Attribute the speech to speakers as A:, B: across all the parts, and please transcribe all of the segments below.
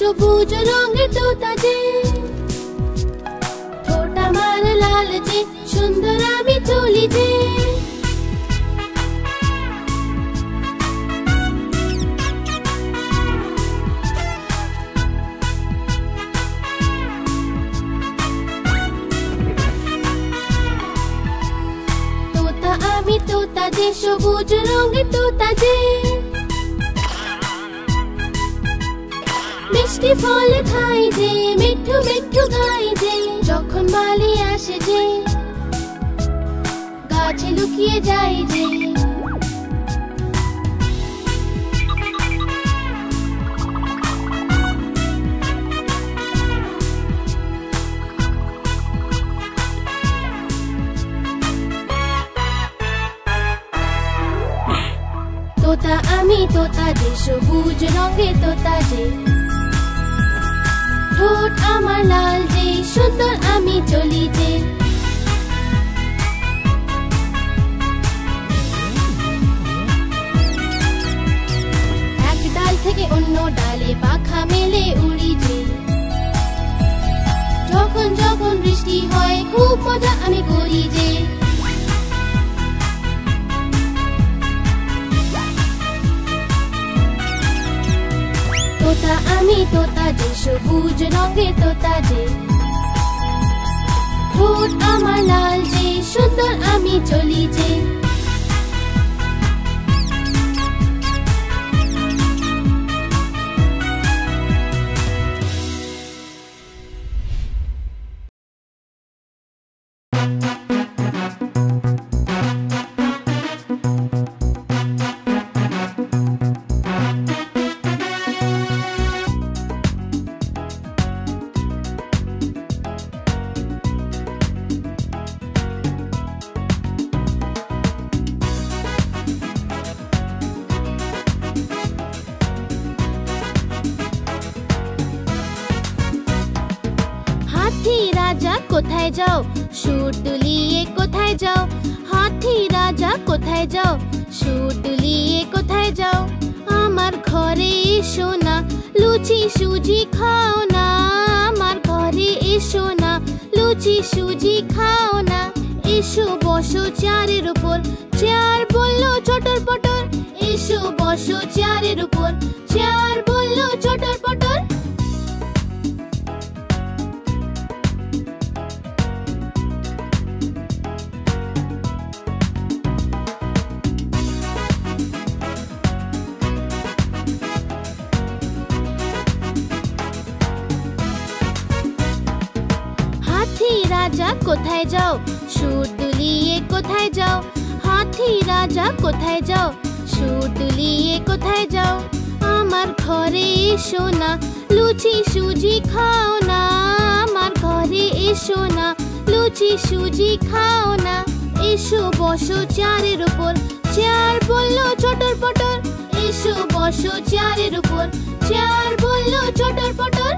A: সবুজ রঙের তোতা যে, ঠোঁট আমার লাল যে, সুন্দর আমি চলি যে। তোতা আমি তোতা যে, সবুজ রঙের তোতা যে, মিষ্টি ফল খাই যে, মিঠু মিঠু গাই যে, যখন বালি আসে যে, গাছে লুকিয়ে যাই যে। তোতা আমি তোতা যে, সবুজ রঙের তোতা যে, ঠোঁট আমার লাল যে, সুন্দর আমি চলি যে। এক ডাল থেকে অন্য ডালে পাখা মেলে উড়ি যে, যখন যখন বৃষ্টি হয় খুব মজা আমি করি যে। তোতা আমি তোতা যে, সবুজ রঙের তোতা যে, ঠোঁট আমার লাল যে, সুন্দর আমি চলি যে। কোথায় যাও সুর দুলিয়ে, কোথায় যাও হাতি রাজা, কোথায় যাও সুর দুলিয়ে, কোথায় যাও। আমার ঘরে এসো না, লুচি সুজি খাও না, আমার ঘরে এসো না, লুচি সুজি খাও না। এসো বসো চেয়ারের উপর, চেয়ার বললো চটর পটর, এসো বসো চেয়ারের উপর, চেয়ার বললো চটর পটর। রাজা কোথায় যাও সুর দুলিয়ে, কোথায় যাও হাতি রাজা, কোথায় যাও সুর দুলিয়ে, কোথায় যাও। আমার ঘরে এসো না, লুচি সুজি খাও না, আমার ঘরে এসো না, লুচি সুজি খাও না। এসো বসো চেয়ারের উপর, চেয়ার বললো চটর পটর, এসো বসো চেয়ারের উপর, চেয়ার বললো চটর পটর।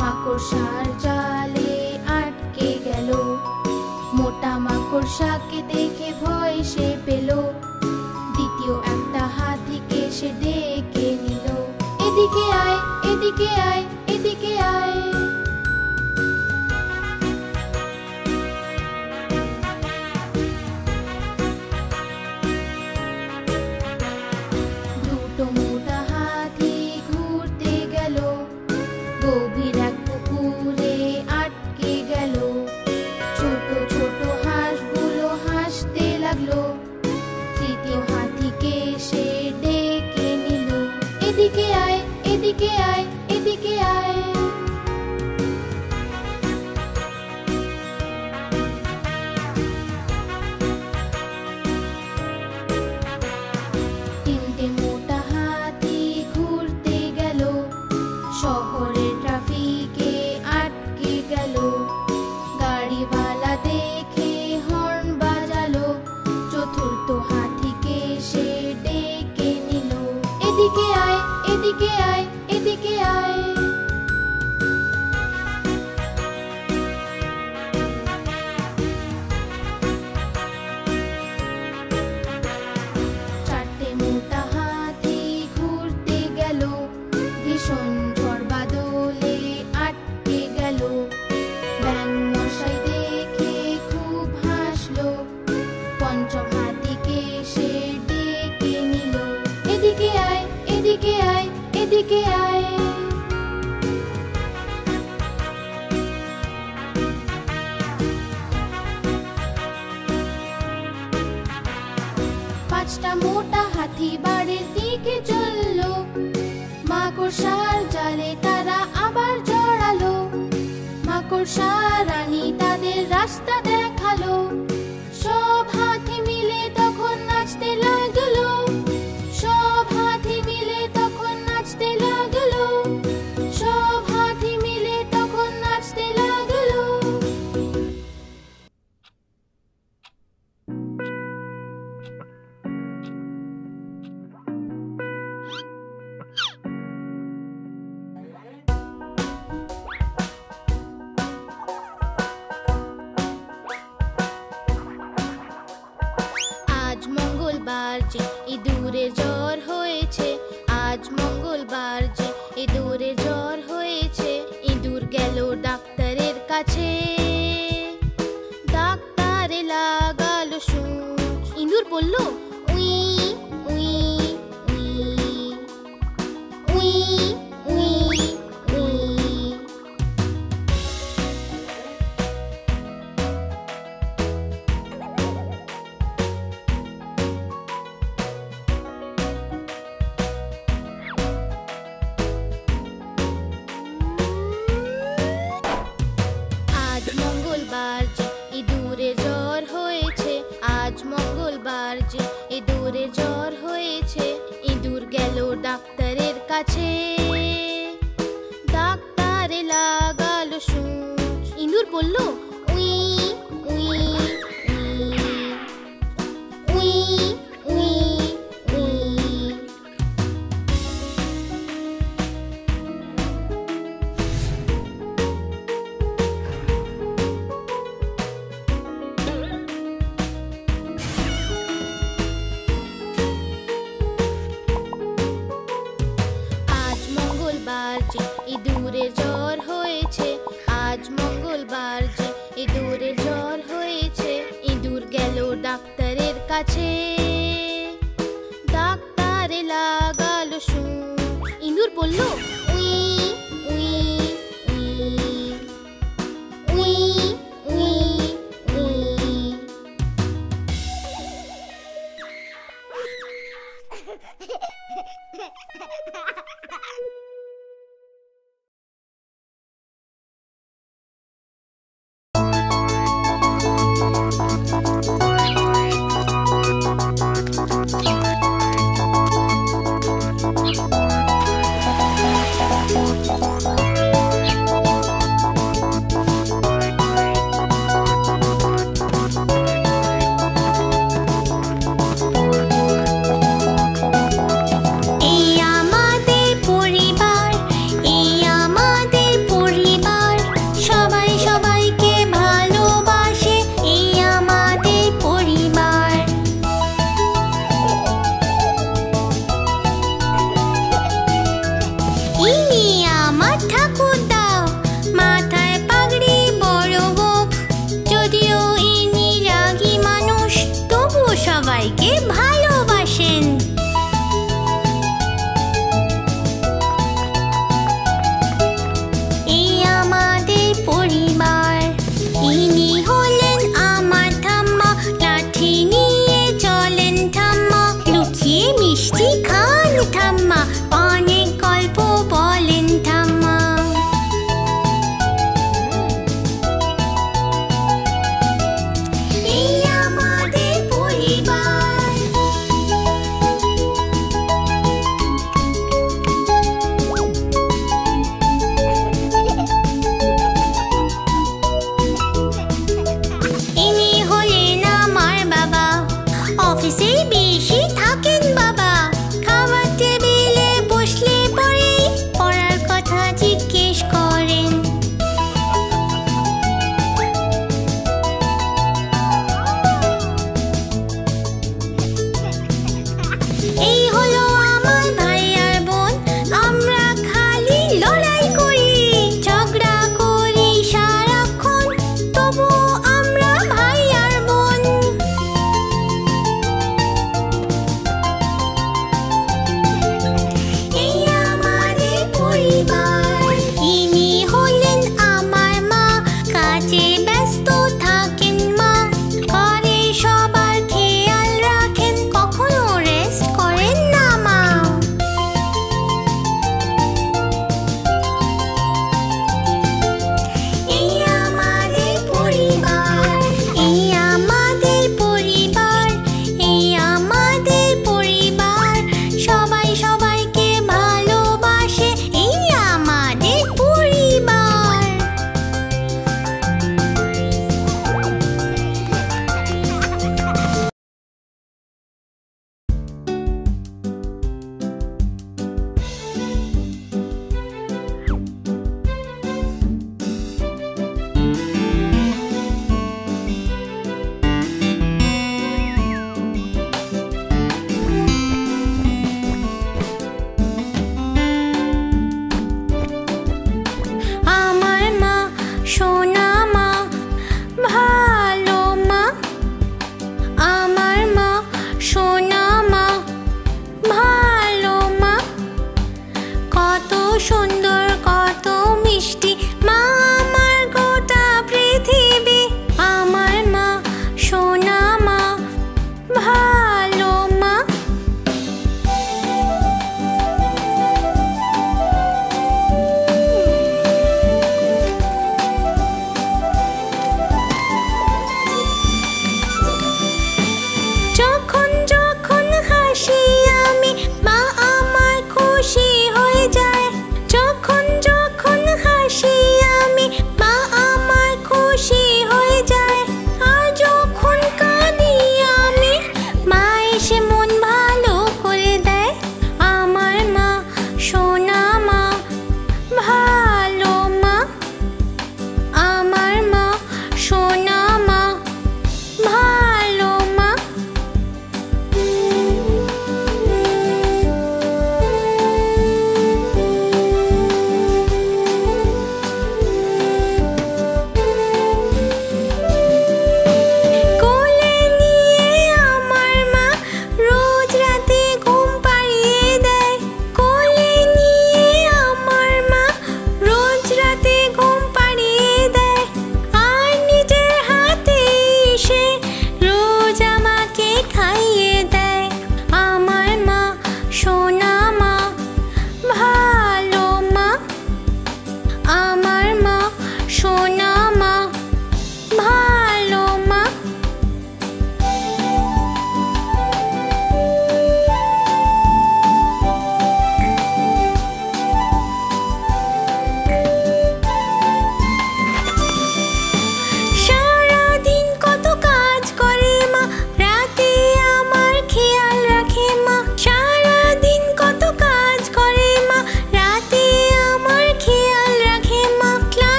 A: মাকড়সার জালে আটকে গেল, মোটা মাকড়সাকে দেখে ভয় সে পেল। দ্বিতীয় একটা হাতিকে সে ডেকে নিল, এদিকে আয়, এদিকে আয়, এদিকে আয়। দুটো মোটা হাতি ঘুরতে গেল, গভীর এক পুকুরে আটকে গেল। ছোট ছোট হাঁসগুলো হাসতে লাগলো। তৃতীয় হাতিকে সে ডেকে নিল, এদিকে আয়, এদিকে আয়, এদিকে আয়। তিনটে মোটা হাতি ঘুরতে গেল, শহরের ট্রাফিকে আটকে গেল। গাড়ি পাঁচটা মোটা হাতি বাড়ির দিকে চললো। মাকড়সার জালে তারা আবার জড়ালো। মাকড়সা রানী তাদের রাস্তা দেখালো। সব হাতি মিলে তখন নাচতে লাগলো। সব হাতি মিলে তখন নাচতে লাগলো। সব হাতি মিলে তখন নাচতে লাগলো। আজ মঙ্গলবার যে ইঁদুরের জ্বর হয়েছে। আজ মঙ্গলবার যে ইঁদুরের জ্বর হয়েছে। ইঁদুর গেল ডাক্তারের কাছে। ডাক্তারে লাগালো সূচ। ইঁদুর বলল we we we we we we. আজ মঙ্গলবার যে ইঁদুরের জ্বর হয়েছে। আজ মঙ্গলবার যে ইঁদুরের জ্বর হয়েছে। ইঁদুর গেল ডাক্তারের কাছে। ডাক্তারে লাগালো সূচ। ইঁদুর বলল we we we we we we. আজ মঙ্গলবার যে ইঁদুরের জ্বর হয়েছে। আজ মঙ্গলবার যে ইঁদুরের জ্বর হয়েছে। ইঁদুর গেল ডাক্তারের কাছে। ডাক্তারে লাগালো সূচ। ইঁদুর বলল we we we we we we.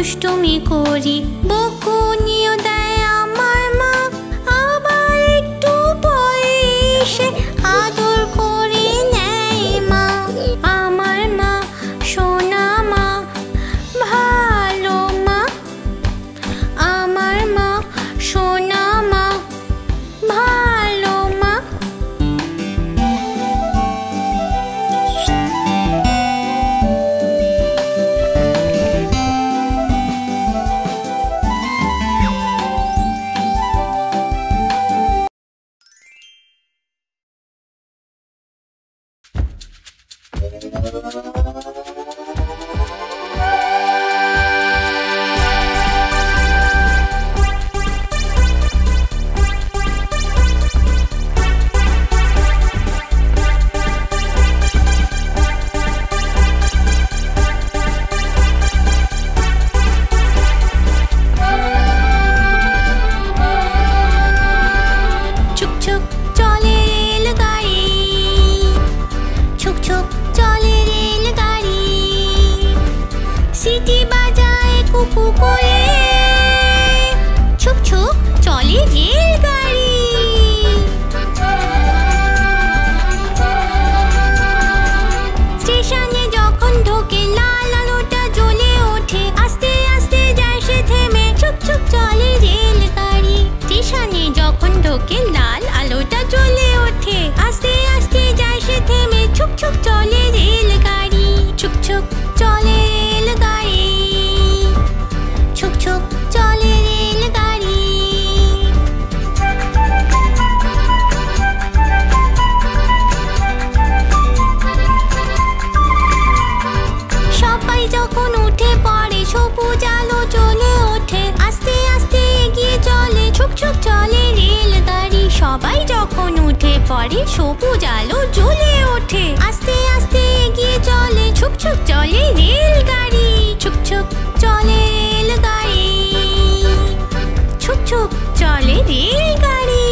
B: দুষ্টুমি করি, বকুনিও দেয় আমার মা। আবার একটু পরে এসে আদর করে নেয় মা। আমার মা সোনা মা, ভালো মা। আমার মা সোনা মা, ভালো মা। সবাই যখন উঠে পড়ে সবুজ আলো জ্বলে ওঠে। আস্তে আস্তে এগিয়ে চলে, ছুক ছুক চলে রেলগাড়ি। ছুক ছুক চলে রেলগাড়ি, ছুক ছুক চলে রেলগাড়ি।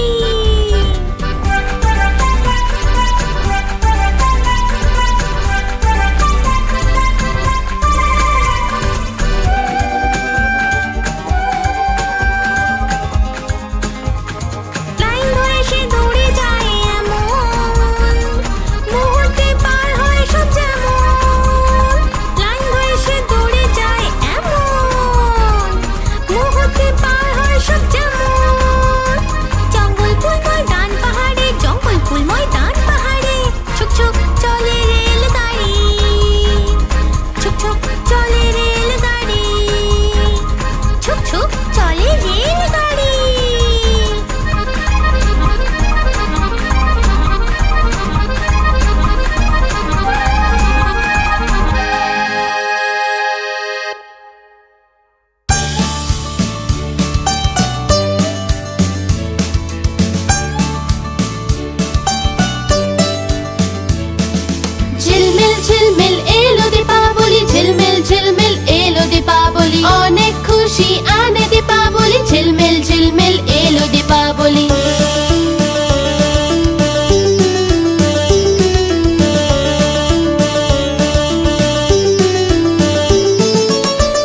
A: অনেক খুশি আনে দীপাবলি, ঝিলমিল ঝিলমিল এলো দীপাবলি।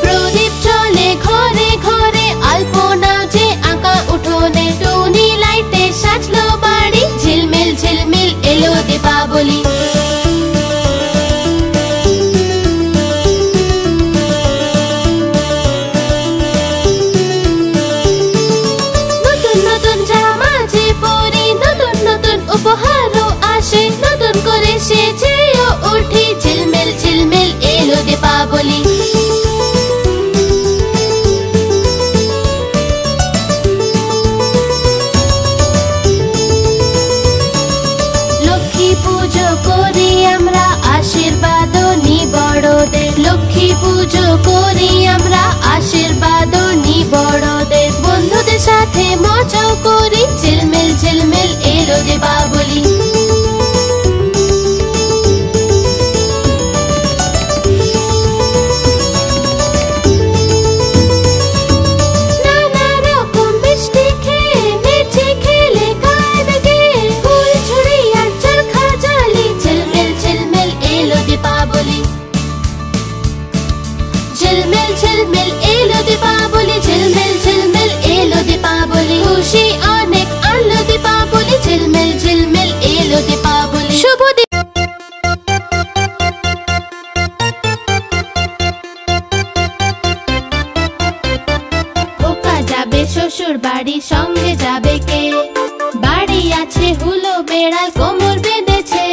A: প্রদীপ চলে ঘরে ঘরে, আলপনা যে আঁকা উঠোনে, টুনি লাইটে সাজলো বাড়ি, ঝিলমিল ঝিলমিল এলো দীপাবলি। উপহারও আসে, নতুন করে সেজেও উঠি, ঝিলমিল ঝিলমিল এলো দীপাবলি। লক্ষ্মী পুজো করি আমরা, আশীর্বাদ নি বড়দের। লক্ষ্মী পুজো করি আমরা, আশীর্বাদ নি বড়দের। বন্ধুদের সাথে মজাও করি, ঝিলমিল ঝিলমিল এলো দীপাবলি। নানা রকম মিষ্টি খেয়ে নেচে খেলে গান গেয়ে, ফুল ছুড়ি আর চরখা জ্বালি, ঝিলমিল ঝিলমিল এলো দীপাবলি। ঝিলমিল ঝিলমিল এলো দীপাবলি ঝিলমিল ঝিলমিল এলো দীপাবলি খুশি অনেক আলো দীপাবলি ঝিলমিল ঝিলমিল এলো দীপাবলি শুভ খোকা যাবে শ্বশুর বাড়ি সঙ্গে যাবে কে বাড়ি আছে হুলো বেড়াল কোমর বেঁধেছে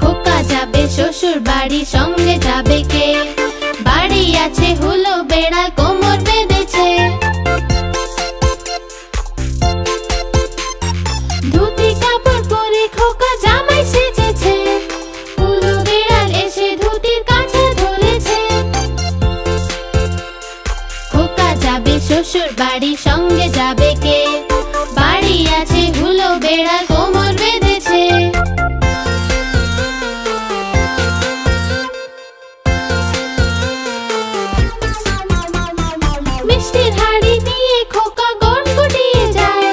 A: খোকা যাবে শ্বশুর বাড়ি সঙ্গে যাবে কে বাড়ি আছে হুলো বেড়াল কোমর বেঁধেছে ধুতি কাপড় পরে খোকা জামাই সেজেছে হুলো বেড়াল এসে ধুতির কাছে ধরেছে খোকা যাবে শ্বশুর বাড়ি সঙ্গে যাবে কে বাড়ি আছে হুলো বেড়াল কোমর বেঁধেছে মিষ্টির হাড়ি নিয়ে খোকা গড়গড়িয়ে যায়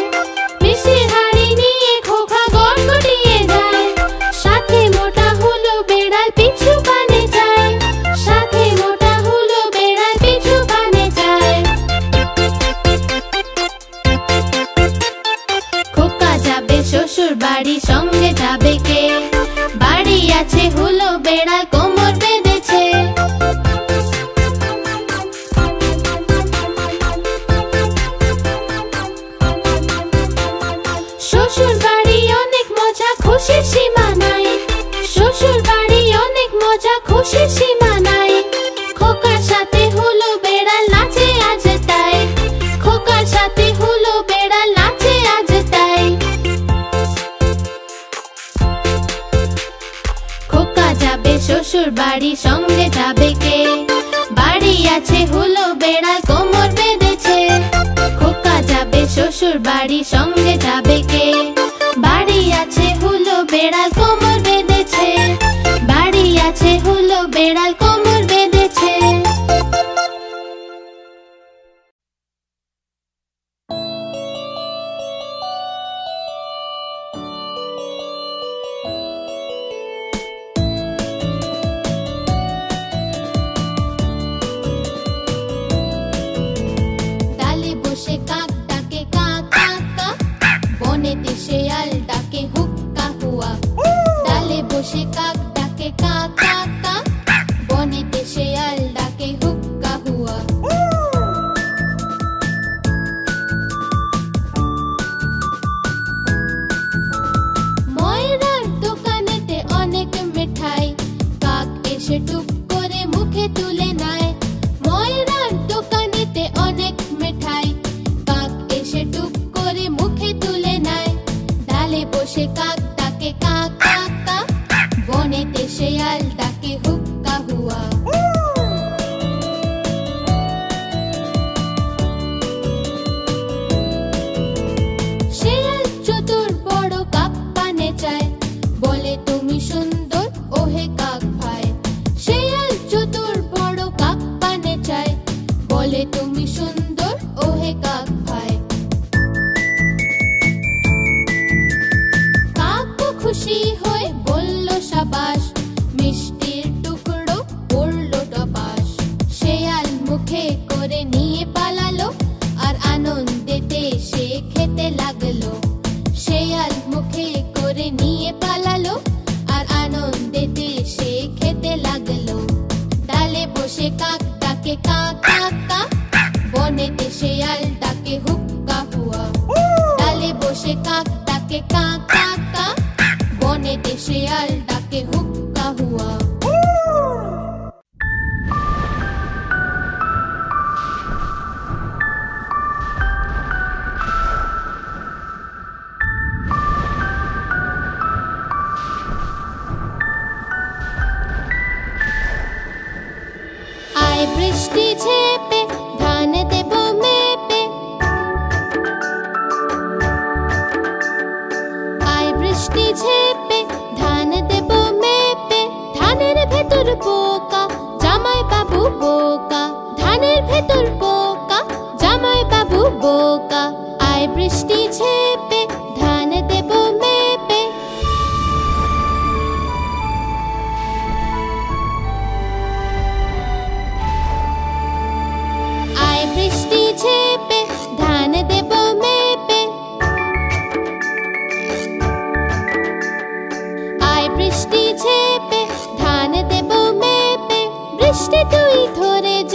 A: মিষ্টির হাড়ি নিয়ে খোকা গড়গড়িয়ে যায় সাথে মোটা হুলো বেড়াল পিছু কানে যায় সাথে মোটা হুলো বেড়াল পিছু কানে যায় খোকা যাবে শ্বশুর বাড়ি সঙ্গে যাবে কে বাড়ি আছে হুলো বেড়াল কোমর বেঁধেছে শ্বশুর বাড়ি অনেক মজা খুশির সীমা নাই শ্বশুর বাড়ি অনেক মজা খুশির সীমা নাই খোকার সাথে হুলো বেড়াল নাচে আজ তাই খোকার সাথে হুলো বেড়াল নাচে আজ তাই খোকা যাবে শ্বশুর বাড়ি সঙ্গে যাবে কে বাড়ি আছে হুলো বেড়াল কোমর বেঁধেছে খোকা যাবে শ্বশুর বাড়ি সঙ্গে যাবে কে বাড়ি আছে হুলো বেড়াল কোমর বেঁধেছে বাড়ি আছে হুলো বেড়াল কোমর বেঁধেছে ডালে বসে কাক ডাকে কা কা কা বনেতে শেয়াল ডাকে হুক্কা হুয়া ডালে বসে কাক ডাকে কা কা কা বনেতে শেয়াল ডাকে হুক্কা হুয়া ময়রার দোকানেতে অনেক মিঠাই কাক এসে টুক করে মুখে তুলে নেয় ময়রার দোকানেতে অনেক মিঠাই কাক এসে টুক করে মুখে তুলে নেয় ডালে বসে কাক ডাকে কা কা কা বনেতে শেয়াল ডাকে হুক্কা হুয়া শেয়াল চতুর বড় কাক পানে চায় বলে তুমি সুন্দর ওহে কাক ভাই শেয়াল চতুর বড় কাক পানে চায় বলে তুমি সুন্দর ওহে কাক ভাই কাকও খুশি হয়ে বলল সাবাস মিষ্টির টুকরো পড়লো টপাস শেয়াল মুখে করে নিয়ে পালালো আর আনন্দেতে সে খেতে লাগলো শেয়াল মুখে করে নিয়ে পালালো আর আনন্দেতে সে খেতে লাগলো ডালে বসে কাক ডাকে কা কা কা বনেতে শেয়াল ডাকে হুক্কা হুয়া ডালে বসে কাক ডাকে কা কা কা বনেতে শেয়াল ডাকে হুক্কা হুয়া আয় বৃষ্টি ঝেপে ধান দেব মেপে আয় বৃষ্টি ঝেপে ধান দেব মেপে ধানের ভেতর পোকা জামাই বাবু বোকা ধানের ভেতর পোকা জামাই বাবু বোকা আয় বৃষ্টি ঝেপে ধান দেব মেপে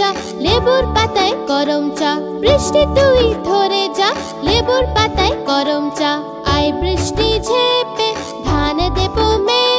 A: যা, লেবুর পাতায় গরম চা। বৃষ্টি তুই ধরে যা, লেবুর পাতায় গরম চা। আয় বৃষ্টি ঝেপে ধান দেবো মেপে,